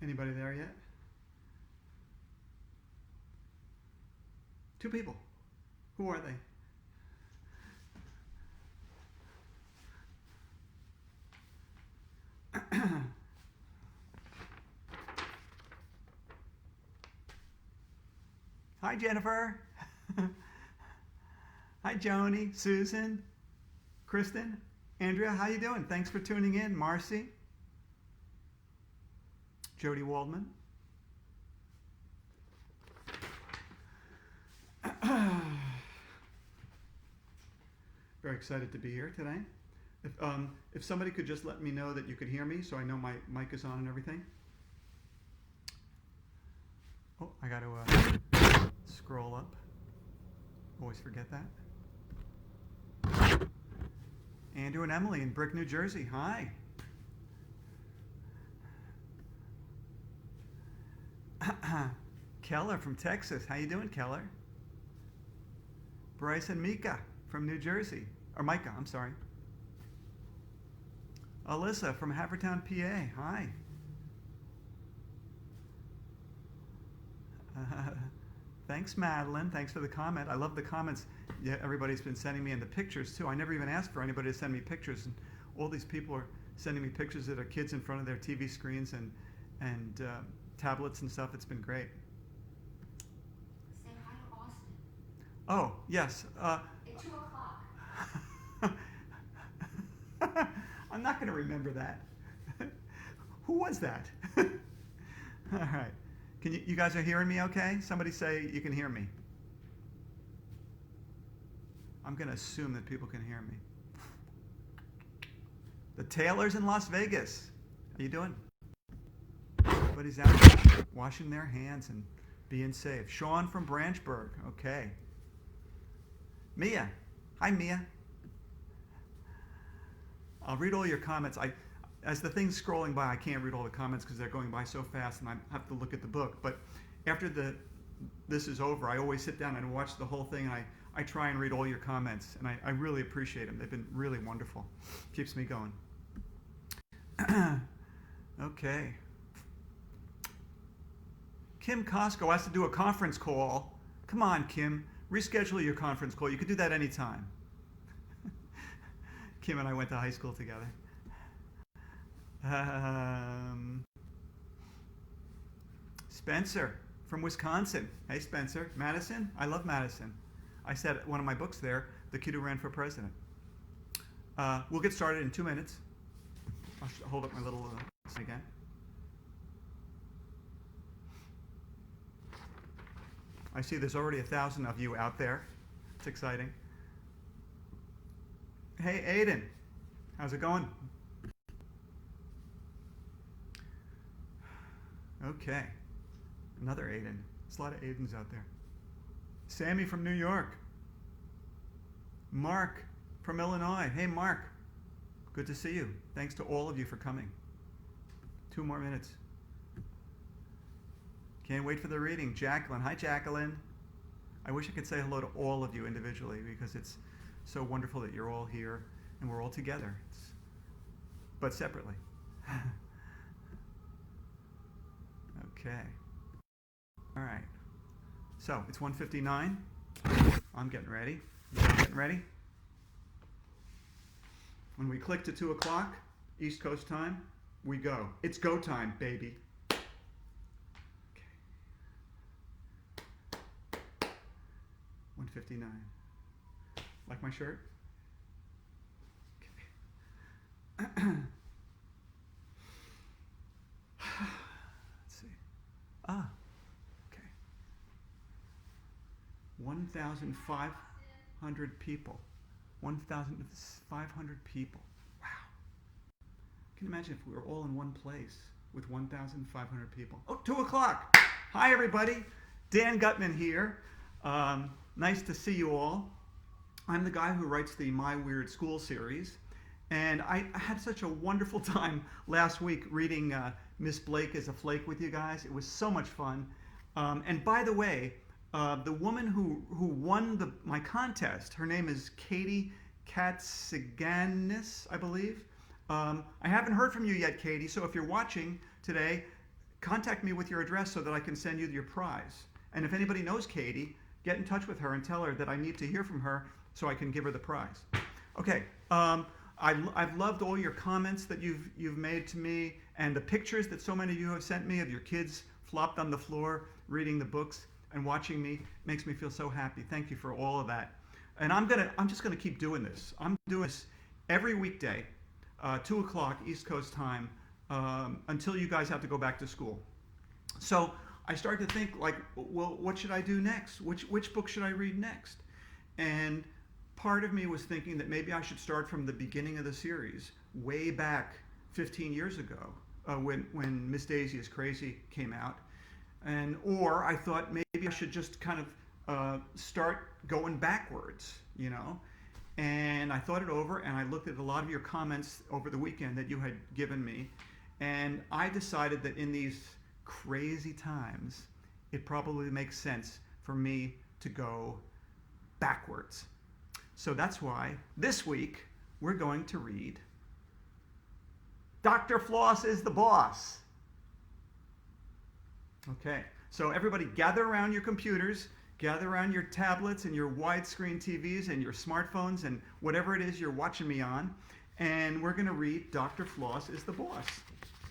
Anybody there yet? 2 people. Who are they? Hi, Jennifer. Hi, Joni, Susan, Kristen, Andrea. How you doing? Thanks for tuning in. Marcy, Jody Waldman. Very excited to be here today. If somebody could just let me know that you could hear me so I know my mic is on and everything. Oh, I got to scroll up. Always forget that. Andrew and Emily in Brick, New Jersey. Hi. Keller from Texas. How you doing, Keller? Bryce and Mika from New Jersey. Or Micah, I'm sorry. Alyssa from Havertown, PA. Hi. Thanks, Madeline. Thanks for the comment. I love the comments. Yeah, everybody's been sending me in the pictures, too. I never even asked for anybody to send me pictures. And all these people are sending me pictures of their kids in front of their TV screens and tablets and stuff. It's been great. Say hi to Austin. Oh, yes. At 2 o'clock. I'm not going to remember that. Who was that? All right. You guys are hearing me okay? Somebody say you can hear me. I'm going to assume that people can hear me. The Taylors in Las Vegas. How you doing? Everybody's out there washing their hands and being safe. Sean from Branchburg. Okay. Mia. Hi, Mia. I'll read all your comments. As the thing's scrolling by, I can't read all the comments because they're going by so fast, and I have to look at the book. But after this is over, I always sit down and watch the whole thing, and I try and read all your comments, and I really appreciate them. They've been really wonderful. Keeps me going. Okay. Kim Costco has to do a conference call. Come on, Kim. Reschedule your conference call. You could do that anytime. Kim and I went to high school together. Spencer from Wisconsin. Hey, Spencer. Madison? I love Madison. I said one of my books there, The Kid Who Ran for President. We'll get started in 2 minutes. I'll hold up my little thing again. I see there's already 1,000 of you out there. It's exciting. Hey, Aiden. How's it going? Okay. Another Aiden. There's a lot of Aidens out there. Sammy from New York. Mark from Illinois. Hey, Mark. Good to see you. Thanks to all of you for coming. 2 more minutes. Can't wait for the reading. Jacqueline. Hi, Jacqueline. I wish I could say hello to all of you individually because it's so wonderful that you're all here and we're all together. But separately. Okay. All right. So it's 1:59. I'm getting ready. You guys getting ready? When we click to 2 o'clock, East Coast time, we go. It's go time, baby. Okay. 1:59. Like my shirt? Okay. Let's see. Okay. 1,500 people. 1,500 people. Wow. Can you imagine if we were all in one place with 1,500 people? Oh, 2 o'clock. Hi, everybody. Dan Gutman here. Nice to see you all. I'm the guy who writes the My Weird School series. And I had such a wonderful time last week reading Miss Blake is a Flake with you guys. It was so much fun. And by the way, the woman who won my contest, her name is Katie Katsiganis, I believe. I haven't heard from you yet, Katie, so if you're watching today, contact me with your address so that I can send you your prize. And if anybody knows Katie, get in touch with her and tell her that I need to hear from her so I can give her the prize. Okay. I've loved all your comments that you've made to me, and the pictures that so many of you have sent me of your kids flopped on the floor reading the books and watching me. Makes me feel so happy. Thank you for all of that. And I'm just gonna keep doing this. I'm doing this every weekday, 2 o'clock East Coast time, until you guys have to go back to school. So I started to think, like, well, what should I do next? Which book should I read next? And part of me was thinking that maybe I should start from the beginning of the series, way back 15 years ago, when Miss Daisy is Crazy came out. Or I thought maybe I should just kind of start going backwards, you know. And I thought it over, and I looked at a lot of your comments over the weekend that you had given me, and I decided that in these crazy times, it probably makes sense for me to go backwards. So that's why this week we're going to read Dr. Floss is the Boss. Okay, so everybody gather around your computers, gather around your tablets and your widescreen TVs and your smartphones and whatever it is you're watching me on, and we're going to read Dr. Floss is the Boss.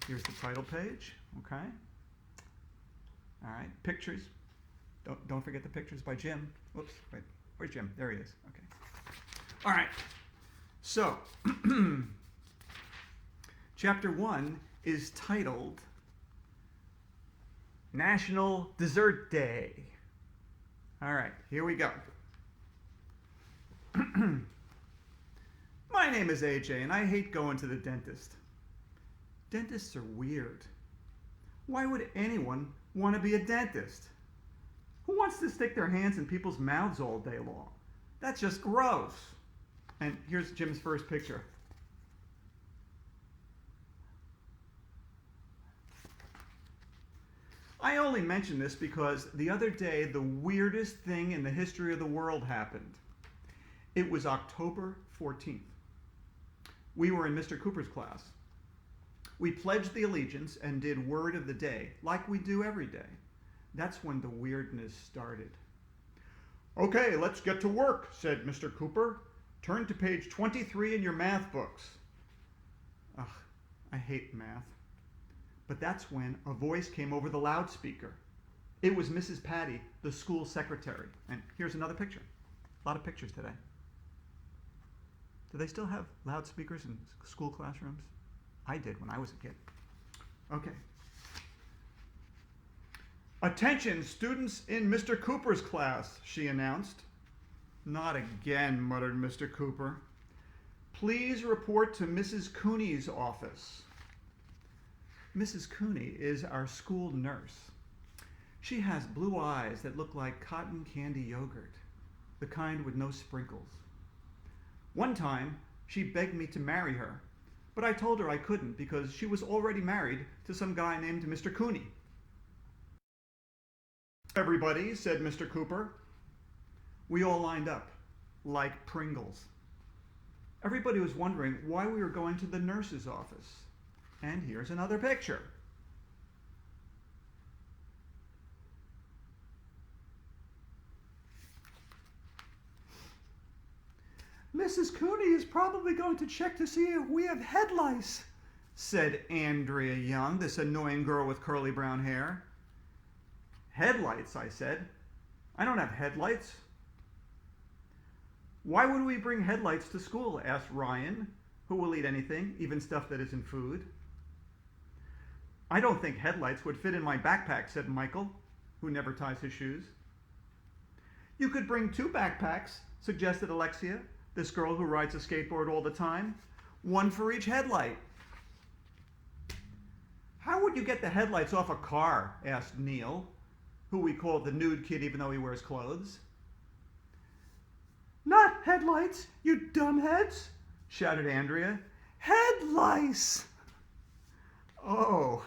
Here's the title page, okay? All right, pictures. Don't forget the pictures by Jim. Whoops, wait, where's Jim? There he is, okay. All right, so chapter 1 is titled National Dessert Day. All right, here we go. My name is AJ, and I hate going to the dentist. Dentists are weird. Why would anyone want to be a dentist? Who wants to stick their hands in people's mouths all day long? That's just gross. And here's Jim's first picture. I only mention this because the other day the weirdest thing in the history of the world happened. It was October 14th. We were in Mr. Cooper's class. We pledged the allegiance and did word of the day, like we do every day. That's when the weirdness started. Okay, let's get to work, said Mr. Cooper. Turn to page 23 in your math books. Ugh, I hate math. But that's when a voice came over the loudspeaker. It was Mrs. Patty, the school secretary. And here's another picture. A lot of pictures today. Do they still have loudspeakers in school classrooms? I did when I was a kid. Okay. Attention, students in Mr. Cooper's class, she announced. Not again, muttered Mr. Cooper. Please report to Mrs. Cooney's office. Mrs. Cooney is our school nurse. She has blue eyes that look like cotton candy yogurt, the kind with no sprinkles. One time, she begged me to marry her, but I told her I couldn't because she was already married to some guy named Mr. Cooney. Everybody, said Mr. Cooper. We all lined up, like Pringles. Everybody was wondering why we were going to the nurse's office. And here's another picture. Mrs. Cooney is probably going to check to see if we have head lice, said Andrea Young, this annoying girl with curly brown hair. Headlights, I said. I don't have headlights. Why would we bring headlights to school? Asked Ryan, who will eat anything, even stuff that isn't food. I don't think headlights would fit in my backpack, said Michael, who never ties his shoes. You could bring 2 backpacks, suggested Alexia, this girl who rides a skateboard all the time. 1 for each headlight. How would you get the headlights off a car? Asked Neil, who we call the nude kid even though he wears clothes. Not headlights, you dumbheads, shouted Andrea. Head lice! Oh,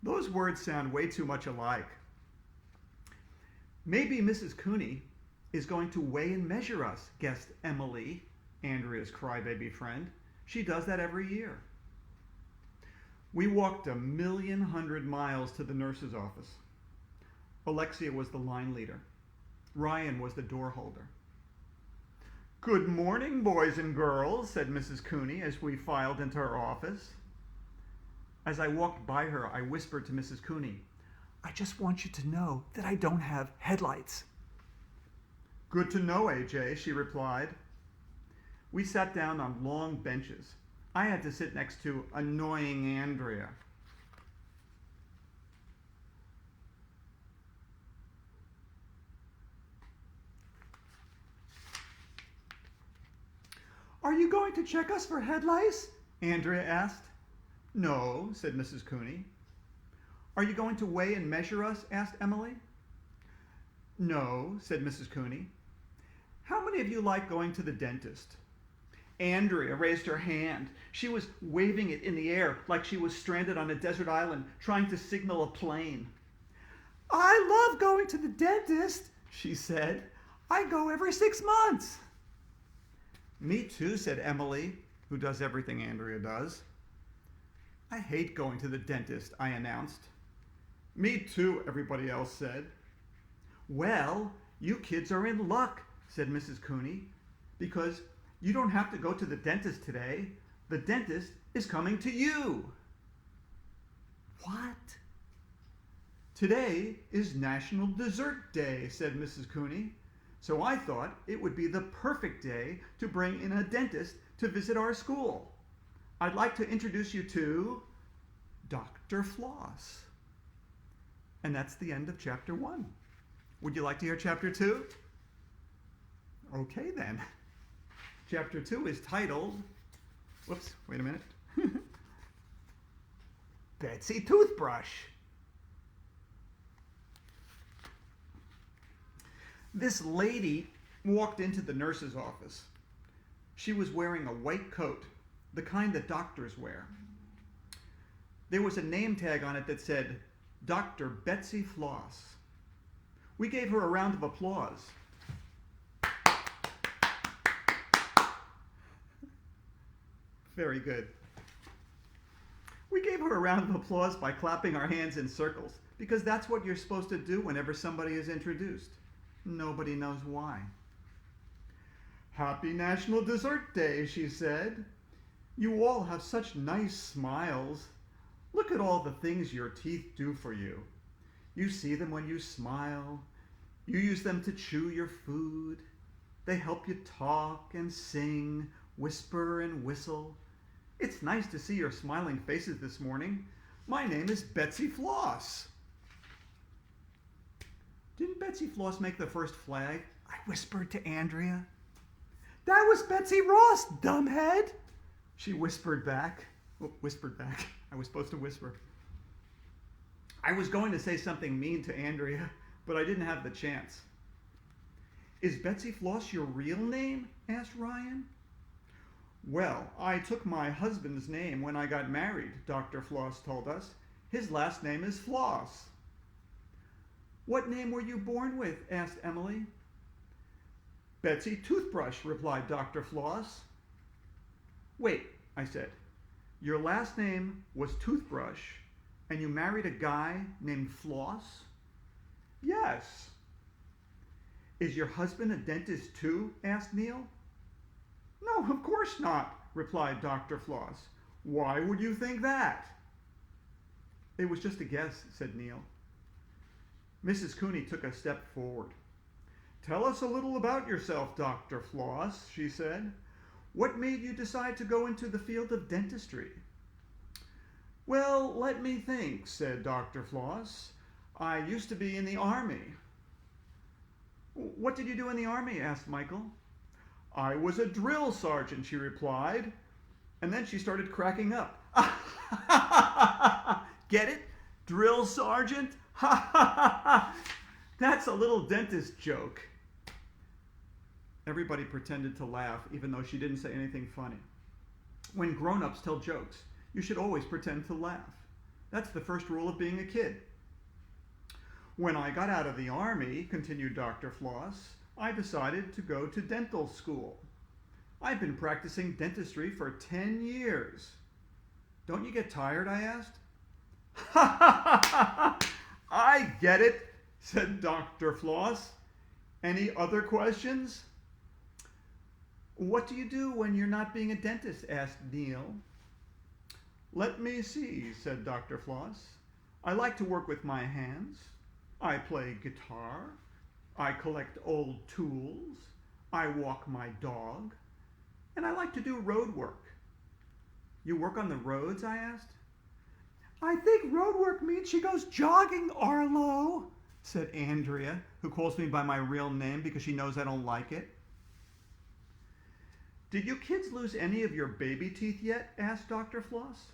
those words sound way too much alike. Maybe Mrs. Cooney is going to weigh and measure us, guessed Emily, Andrea's crybaby friend. She does that every year. We walked 1,100,000 miles to the nurse's office. Alexia was the line leader. Ryan was the door holder. "Good morning, boys and girls," said Mrs. Cooney as we filed into her office. As I walked by her, I whispered to Mrs. Cooney, "I just want you to know that I don't have headlights." "Good to know, AJ," she replied. We sat down on long benches. I had to sit next to annoying Andrea. "Are you going to check us for head lice?" Andrea asked. "No," said Mrs. Cooney. "Are you going to weigh and measure us?" asked Emily. "No," said Mrs. Cooney. "How many of you like going to the dentist?" Andrea raised her hand. She was waving it in the air like she was stranded on a desert island trying to signal a plane. "I love going to the dentist," she said. "I go every 6 months." "Me too," said Emily, who does everything Andrea does. "I hate going to the dentist," I announced. "Me too," everybody else said. "Well, you kids are in luck," said Mrs. Cooney, "because you don't have to go to the dentist today. The dentist is coming to you." "What?" "Today is National Dessert Day," said Mrs. Cooney. "So I thought it would be the perfect day to bring in a dentist to visit our school. I'd like to introduce you to Dr. Floss." And that's the end of chapter 1. Would you like to hear chapter 2? Okay then. Chapter 2 is titled, wait a minute. Betsy Toothbrush. This lady walked into the nurse's office. She was wearing a white coat, the kind that doctors wear. There was a name tag on it that said, Dr. Betsy Floss. We gave her a round of applause. Very good. We gave her a round of applause by clapping our hands in circles, because that's what you're supposed to do whenever somebody is introduced. Nobody knows why. "Happy National Dessert Day," she said. "You all have such nice smiles. Look at all the things your teeth do for you. You see them when you smile. You use them to chew your food. They help you talk and sing, whisper and whistle. It's nice to see your smiling faces this morning. My name is Betsy Floss." "Didn't Betsy Floss make the first flag?" I whispered to Andrea. "That was Betsy Ross, dumbhead," she whispered back. I was supposed to whisper. I was going to say something mean to Andrea, but I didn't have the chance. "Is Betsy Floss your real name?" asked Ryan. "Well, I took my husband's name when I got married," Dr. Floss told us. "His last name is Floss." "What name were you born with?" asked Emily. "Betsy Toothbrush," replied Dr. Floss. "Wait," I said. "Your last name was Toothbrush, and you married a guy named Floss?" "Yes." "Is your husband a dentist too?" asked Neil. "No, of course not," replied Dr. Floss. "Why would you think that?" "It was just a guess," said Neil. Mrs. Cooney took a step forward. "Tell us a little about yourself, Dr. Floss," she said. "What made you decide to go into the field of dentistry?" "Well, let me think," said Dr. Floss. "I used to be in the Army." "What did you do in the Army?" asked Michael. "I was a drill sergeant," she replied. And then she started cracking up. Get it? Drill sergeant? That's a little dentist joke. Everybody pretended to laugh, even though she didn't say anything funny. When grown-ups tell jokes, you should always pretend to laugh. That's the first rule of being a kid. "When I got out of the Army," continued Dr. Floss, "I decided to go to dental school. I've been practicing dentistry for 10 years. Don't you get tired? I asked. I get it, said Dr. Floss. Any other questions? What do you do when you're not being a dentist? Asked Neil. Let me see, said Dr. Floss. I like to work with my hands. I play guitar. I collect old tools. I walk my dog. And I like to do road work. You work on the roads? I asked. I think road work means she goes jogging, Arlo, said Andrea, who calls me by my real name because she knows I don't like it. Did you kids lose any of your baby teeth yet? Asked Dr. Floss.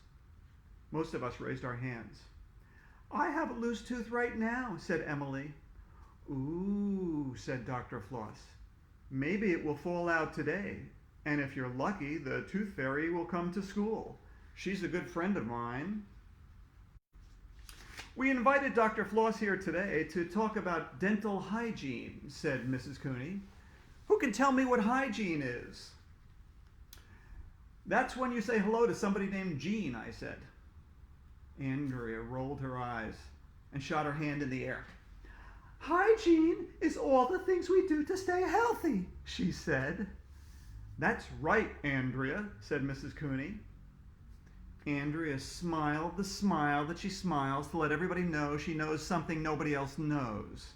Most of us raised our hands. I have a loose tooth right now, said Emily. Ooh, said Dr. Floss. Maybe it will fall out today, and if you're lucky, the tooth fairy will come to school. She's a good friend of mine. We invited Dr. Floss here today to talk about dental hygiene, said Mrs. Cooney. Who can tell me what hygiene is? That's when you say hello to somebody named Jean, I said. Andrea rolled her eyes and shot her hand in the air. Hygiene is all the things we do to stay healthy, she said. That's right, Andrea, said Mrs. Cooney. Andrea smiled the smile that she smiles to let everybody know she knows something nobody else knows.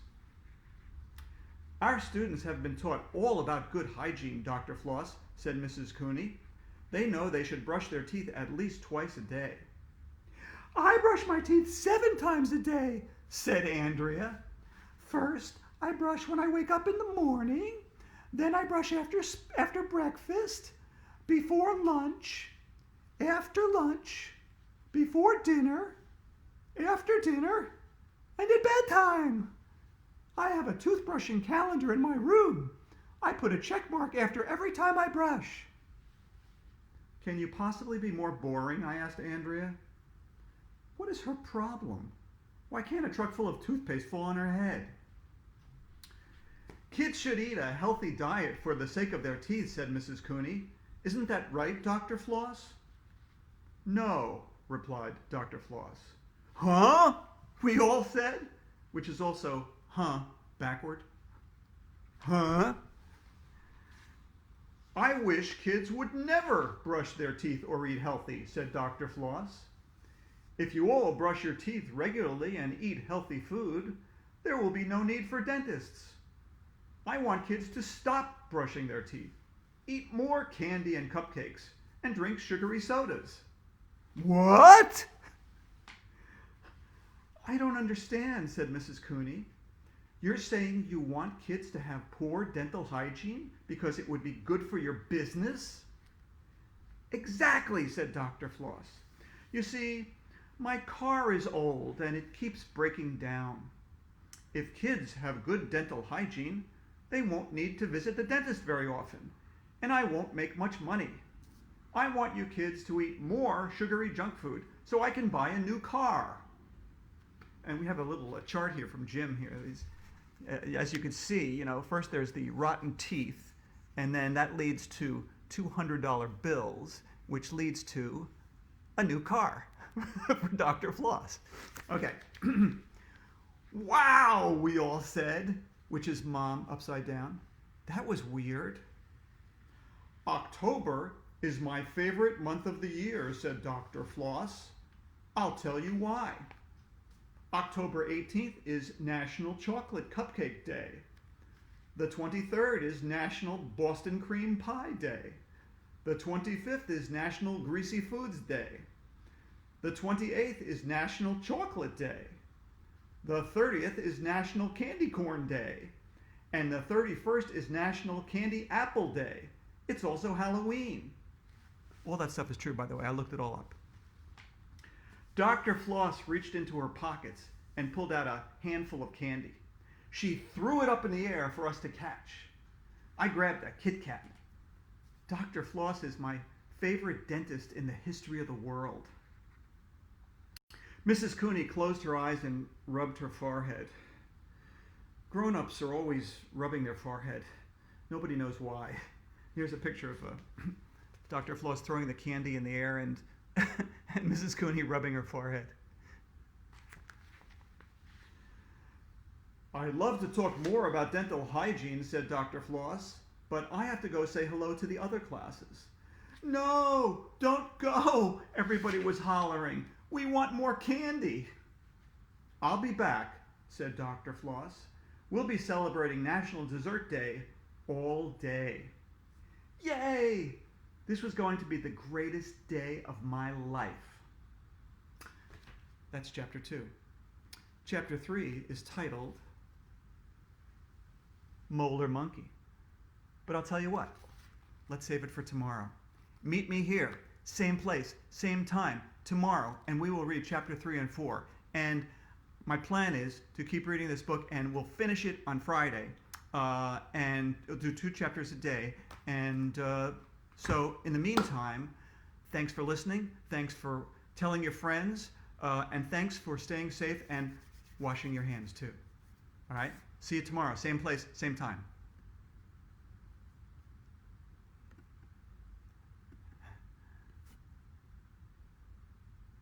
Our students have been taught all about good hygiene, Dr. Floss, said Mrs. Cooney. They know they should brush their teeth at least twice a day. I brush my teeth 7 times a day, said Andrea. First, I brush when I wake up in the morning. Then I brush after breakfast, before lunch, after lunch, before dinner, after dinner, and at bedtime. I have a toothbrushing calendar in my room. I put a check mark after every time I brush. Can you possibly be more boring? I asked Andrea. What is her problem? Why can't a truck full of toothpaste fall on her head? Kids should eat a healthy diet for the sake of their teeth, said Mrs. Cooney. Isn't that right, Dr. Floss? No, replied Dr. Floss. Huh? We all said, which is also huh backward. Huh? I wish kids would never brush their teeth or eat healthy, said Dr. Floss. If you all brush your teeth regularly and eat healthy food, there will be no need for dentists. I want kids to stop brushing their teeth, eat more candy and cupcakes, and drink sugary sodas. What? I don't understand, said Mrs. Cooney. You're saying you want kids to have poor dental hygiene because it would be good for your business? Exactly, said Dr. Floss. You see, my car is old and it keeps breaking down. If kids have good dental hygiene, they won't need to visit the dentist very often, and I won't make much money. I want you kids to eat more sugary junk food so I can buy a new car. And we have a little chart here from Jim here. As you can see, first there's the rotten teeth, and then that leads to $200 bills, which leads to a new car for Dr. Floss. Okay. Wow, we all said, which is mom upside down. That was weird. October is my favorite month of the year, said Dr. Floss. I'll tell you why. October 18th is National Chocolate Cupcake Day. The 23rd is National Boston Cream Pie Day. The 25th is National Greasy Foods Day. The 28th is National Chocolate Day. The 30th is National Candy Corn Day. And the 31st is National Candy Apple Day. It's also Halloween. All that stuff is true, by the way. I looked it all up. Dr. Floss reached into her pockets and pulled out a handful of candy. She threw it up in the air for us to catch. I grabbed a Kit Kat. Dr. Floss is my favorite dentist in the history of the world. Mrs. Cooney closed her eyes and rubbed her forehead. Grown-ups are always rubbing their forehead. Nobody knows why. Here's a picture of Dr. Floss throwing the candy in the air and And Mrs. Cooney rubbing her forehead. I'd love to talk more about dental hygiene, said Dr. Floss, but I have to go say hello to the other classes. No, don't go, everybody was hollering. We want more candy. I'll be back, said Dr. Floss. We'll be celebrating National Dessert Day all day. Yay! This was going to be the greatest day of my life. That's chapter 2. Chapter 3 is titled Mole or Monkey. But I'll tell you what, let's save it for tomorrow. Meet me here, same place, same time, tomorrow, and we will read chapter 3 and 4. And my plan is to keep reading this book, and we'll finish it on Friday, and we'll do 2 chapters a day. And so in the meantime, thanks for listening, thanks for telling your friends, and thanks for staying safe and washing your hands too. All right? See you tomorrow, same place, same time.